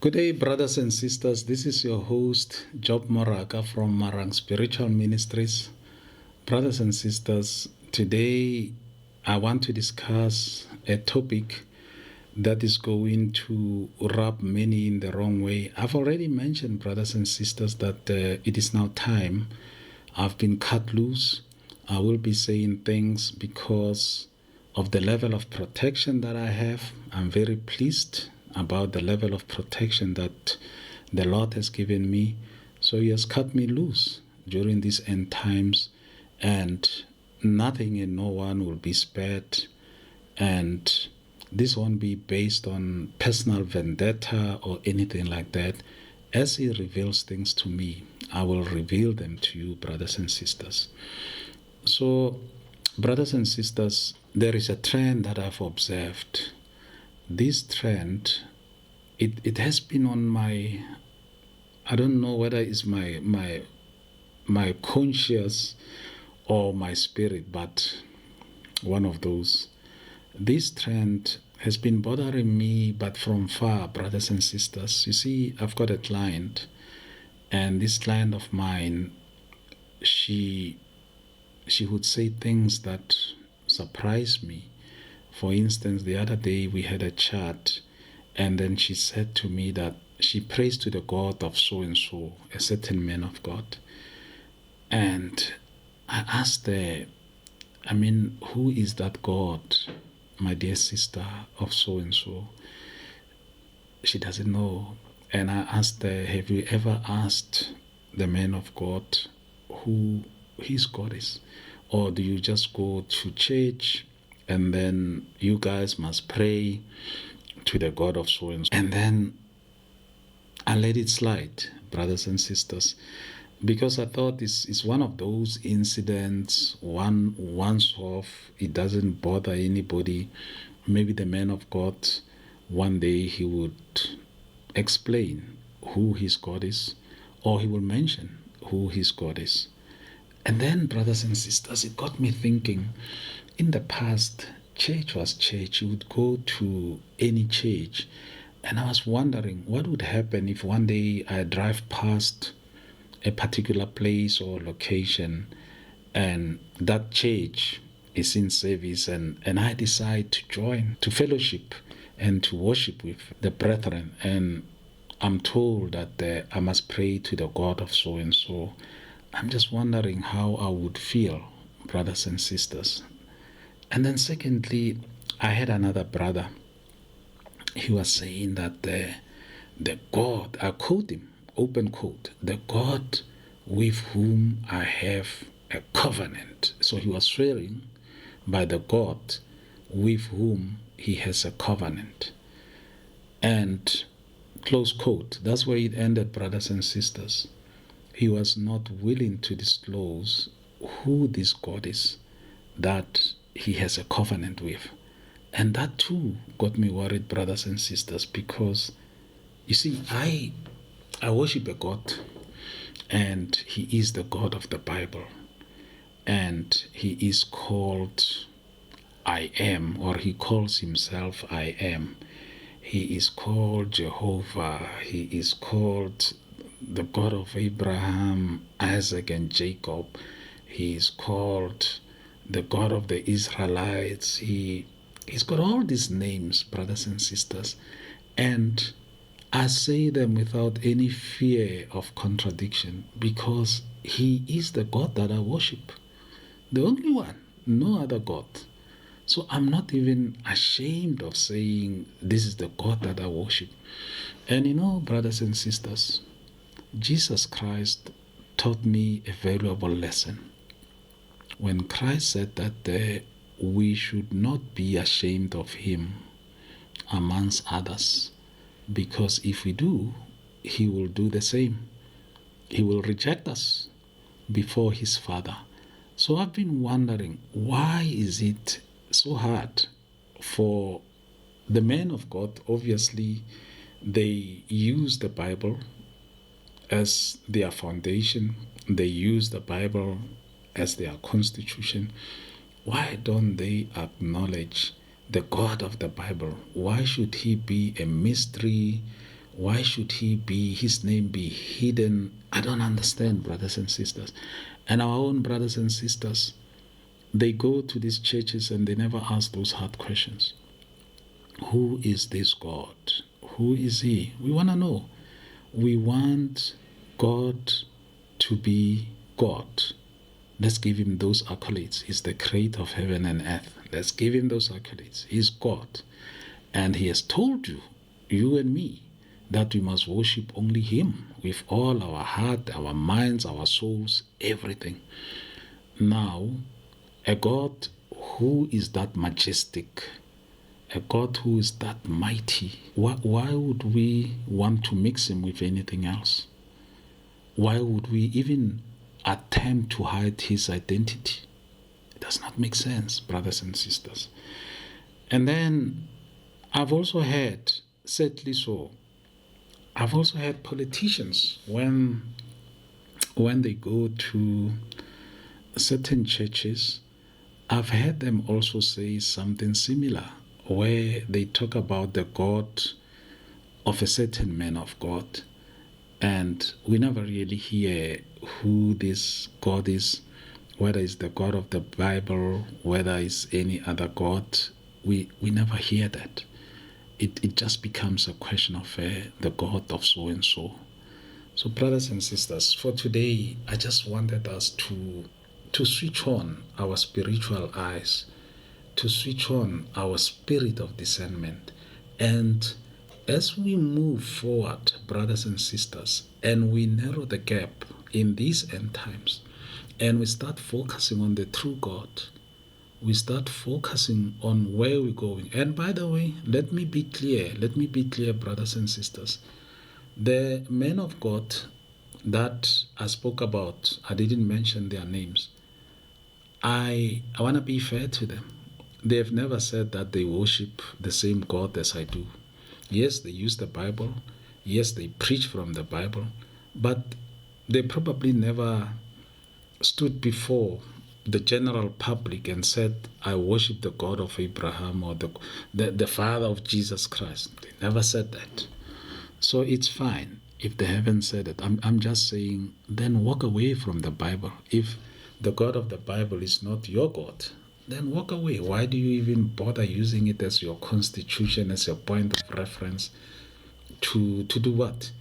Good day, brothers and sisters. This is your host, Job Moraka from Marang Spiritual Ministries. Brothers and sisters, today I want to discuss a topic that is going to rub many in the wrong way. I've already mentioned, brothers and sisters, that it is now time. I've been cut loose. I will be saying things because of the level of protection that I have. I'm very pleased about the level of protection that the Lord has given me. So He has cut me loose during these end times, and nothing and no one will be spared. And this won't be based on personal vendetta or anything like that. As He reveals things to me, I will reveal them to you, brothers and sisters. So, brothers and sisters, there is a trend that I've observed. This trend, it has been on my, I don't know whether it's my conscious or my spirit, but one of those. This trend has been bothering me, but from far, brothers and sisters. You see, I've got a client, and this client of mine, she would say things that surprise me. For instance, the other day we had a chat, and then she said to me that she prays to the God of so and so, a certain man of God. And I asked her, who is that God, my dear sister of so and so? She doesn't know. And I asked her, have you ever asked the man of God who his God is? Or do you just go to church and then you guys must pray to the God of so and so? And then I let it slide, brothers and sisters, because I thought this is one of those incidents, once off, it doesn't bother anybody. Maybe the man of God, one day he would explain who his God is, or he will mention who his God is. And then, brothers and sisters, it got me thinking. In the past, church was church. You would go to any church, and I was wondering what would happen if one day I drive past a particular place or location, and that church is in service, and I decide to join, to fellowship, and to worship with the brethren, and I'm told that I must pray to the God of so and so. I'm just wondering how I would feel, brothers and sisters. And then secondly, I had another brother. He was saying that the God, I quote him, open quote, the God with whom I have a covenant. So he was swearing by the God with whom he has a covenant. And close quote, that's where it ended, brothers and sisters. He was not willing to disclose who this God is that he has a covenant with. And that too got me worried, brothers and sisters, because you see, I worship a God, and he is the God of the Bible, and he is called I Am, or he calls himself I Am. He is called Jehovah. He is called the God of Abraham, Isaac, and Jacob. He is called the God of the Israelites. He's got all these names, brothers and sisters. And I say them without any fear of contradiction, because he is the God that I worship. The only one, no other God. So I'm not even ashamed of saying this is the God that I worship. And you know, brothers and sisters, Jesus Christ taught me a valuable lesson. When Christ said that we should not be ashamed of him amongst others, because if we do, he will do the same. He will reject us before his Father. So I've been wondering, why is it so hard for the men of God? Obviously, they use the Bible as their foundation. They use the Bible as their constitution. Why don't they acknowledge the God of the Bible? Why should he be a mystery? Why should his name be hidden? I don't understand, brothers and sisters. And our own brothers and sisters, they go to these churches and they never ask those hard questions. Who is this God? Who is he? We want to know. We want God to be God. Let's give him those accolades. He's the creator of heaven and earth. Let's give him those accolades. He's God. And he has told you, you and me, that we must worship only him with all our heart, our minds, our souls, everything. Now, a God who is that majestic, a God who is that mighty, why would we want to mix him with anything else? Why would we even attempt to hide his identity? It does not make sense, brothers and sisters. And then I've also heard, sadly so, I've also heard politicians when they go to certain churches, I've heard them also say something similar, where they talk about the God of a certain man of God, and we never really hear who this God is, whether it's the God of the Bible, whether it's any other God. We never hear that. It just becomes a question of the God of so and so. So, brothers and sisters, for today, I just wanted us to switch on our spiritual eyes, to switch on our spirit of discernment. And as we move forward, brothers and sisters, and we narrow the gap in these end times, and we start focusing on the true God, we start focusing on where we're going. And by the way, let me be clear, brothers and sisters. The men of God that I spoke about, I didn't mention their names. I want to be fair to them. They have never said that they worship the same God as I do. Yes, they use the Bible. Yes, they preach from the Bible. But they probably never stood before the general public and said, I worship the God of Abraham or the Father of Jesus Christ. They never said that. So it's fine if they haven't said it. I'm just saying, then walk away from the Bible. If the God of the Bible is not your God, then walk away. Why do you even bother using it as your constitution, as your point of reference? To do what?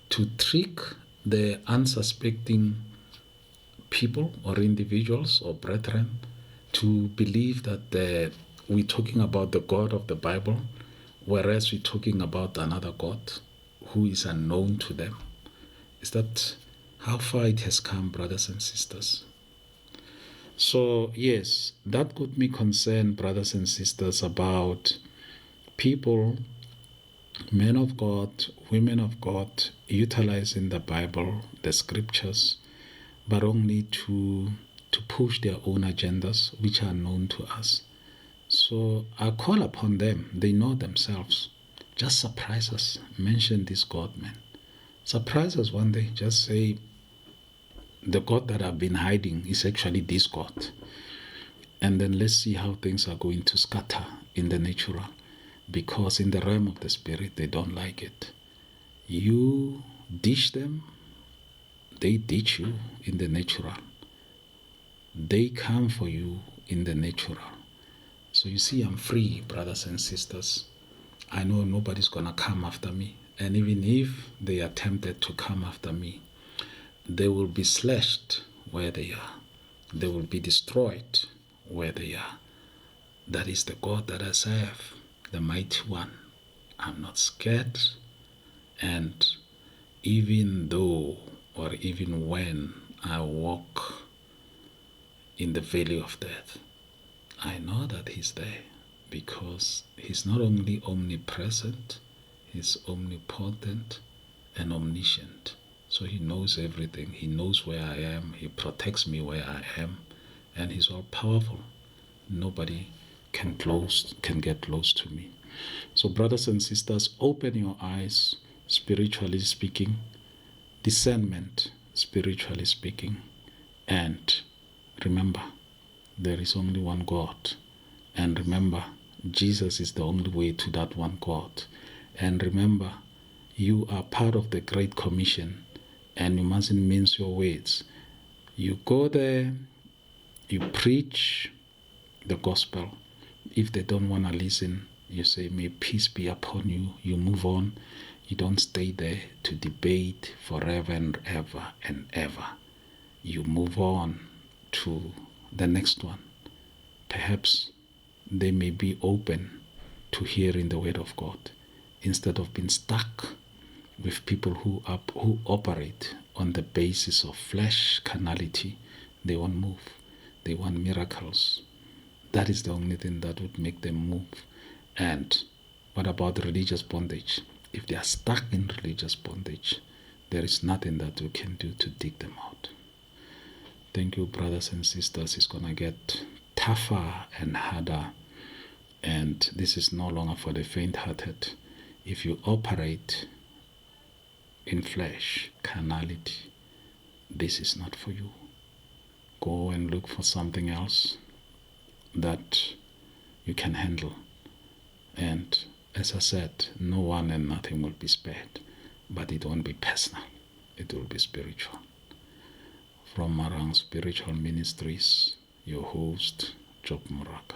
To trick the unsuspecting people or individuals or brethren to believe that we're talking about the God of the Bible, whereas we're talking about another God who is unknown to them. Is that how far it has come, brothers and sisters? So yes, that got me concerned, brothers and sisters, about people, men of God, women of God, utilizing the Bible, the scriptures, but only to push their own agendas, which are known to us. So I call upon them. They know themselves. Just surprise us. Mention this God, man. Surprise us one day. Just say, the God that I've been hiding is actually this God. And then let's see how things are going to scatter in the natural. Because in the realm of the spirit, they don't like it. You ditch them, they ditch you in the natural. They come for you in the natural. So you see, I'm free, brothers and sisters. I know nobody's going to come after me. And even if they attempted to come after me, they will be slashed where they are. They will be destroyed where they are. That is the God that I serve, the mighty one. I'm not scared. And even though, or even when I walk in the valley of death, I know that he's there, because he's not only omnipresent, he's omnipotent and omniscient. So he knows everything. He knows where I am. He protects me where I am. And he's all powerful. Nobody can get close to me. So brothers and sisters, open your eyes, spiritually speaking, discernment, spiritually speaking, and remember, there is only one God. And remember, Jesus is the only way to that one God. And remember, You are part of the Great Commission, and you mustn't mince your words. You go there, you preach the gospel. If they don't want to listen, you say, may peace be upon you. You move on. You don't stay there to debate forever and ever and ever. You move on to the next one. Perhaps they may be open to hearing the word of God instead of being stuck with people who operate on the basis of flesh carnality. They won't move. They want miracles. That is the only thing that would make them move. And what about religious bondage? If they are stuck in religious bondage, there is nothing that we can do to dig them out. Thank you, brothers and sisters. It's going to get tougher and harder. And this is no longer for the faint-hearted. If you operate in flesh, carnality, this is not for you. Go and look for something else that you can handle. And as I said, no one and nothing will be spared, but it won't be personal. It will be spiritual. From Marang Spiritual Ministries, your host, Job Moraka.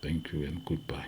Thank you and goodbye.